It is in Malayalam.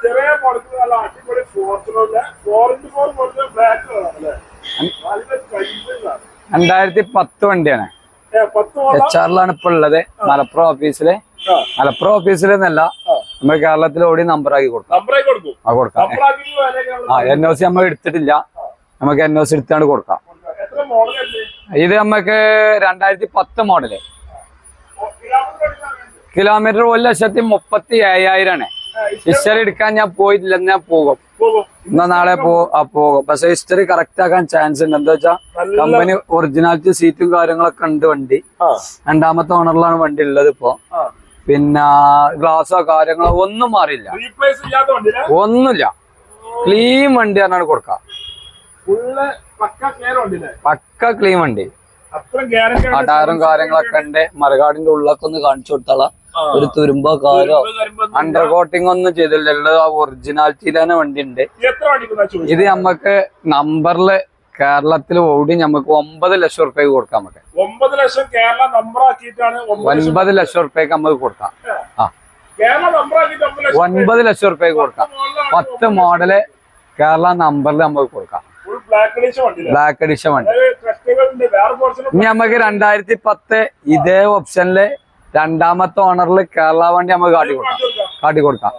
ചെറിയ മോഡൽ നല്ല അടിപൊളി ഫോർച്യൂണറിന്റെ 4x4 മോഡൽ ബ്ലാക്ക് കളറല്ലേ? 2010 വണ്ടിയാണ്. HR-ലാണ് ഇപ്പൊ ഉള്ളത്. മലപ്പുറം ഓഫീസിലെന്നല്ല, നമ്മൾ കേരളത്തിൽ ഓടി നമ്പറാക്കി കൊടുക്കാം. NOC നമ്മൾ എടുത്തിട്ടില്ല, നമുക്ക് NOC എടുത്താണ്ട് കൊടുക്കാം. ഇത് നമുക്ക് 2010 മോഡല്. കിലോമീറ്റർ 1,37,000 ഹിസ്റ്ററി എടുക്കാൻ ഞാൻ പോയിട്ടില്ല. ഞാൻ പോകും, എന്നാ നാളെ പോകും. പക്ഷെ ഹിസ്റ്ററി കറക്റ്റ് ആക്കാൻ ചാൻസ് ഉണ്ട്. എന്താ വെച്ചാ കമ്പനി ഒറിജിനാലിറ്റി സീറ്റും കാര്യങ്ങളൊക്കെ ഉണ്ട് വണ്ടി. രണ്ടാമത്തെ ഓണറിലാണ് വണ്ടി ഉള്ളത് ഇപ്പൊ. പിന്നെ ഗ്ലാസോ കാര്യങ്ങളോ ഒന്നും മാറിയില്ല, ഒന്നുമില്ല. ക്ലീൻ വണ്ടി പറഞ്ഞാണ് കൊടുക്കാം. പക്ക ക്ലീൻ വണ്ടി. ടയറും കാര്യങ്ങളൊക്കെ ഉണ്ട്. മറുകാടിന്റെ ഉള്ളൊക്കെ ഒന്ന് കാണിച്ചു കൊടുത്താളാ. ഒരു തുരുമ്പോ കാലോ അണ്ടർ കോട്ടിംഗ് ഒന്നും ചെയ്തില്ല. ഒറിജിനാലിറ്റിയിൽ തന്നെ വണ്ടി ഉണ്ട്. ഇത് നമ്മക്ക് നമ്പറില് കേരളത്തിൽ ഓടി നമുക്ക് 9 ലക്ഷം റുപ്യക്ക് കൊടുക്കാം. നമുക്ക് 9 ലക്ഷം കേരള നമ്പർ ആക്കിയിട്ടാണ് 9 ലക്ഷം റുപ്യക്ക് നമുക്ക് കൊടുക്കാം. 9 ലക്ഷം റുപ്യക്ക് കൊടുക്കാം. 10 മോഡല് കേരള നമ്പറിൽ നമുക്ക് കൊടുക്കാം. ബ്ലാക്ക് എഡിഷൻ വണ്ടി. ഇനി നമുക്ക് 2010 ഇതേ ഓപ്ഷനില് രണ്ടാമത്തെ ഓണറിൽ കേരള വണ്ടി നമുക്ക് കാട്ടി കൊടുക്കാം.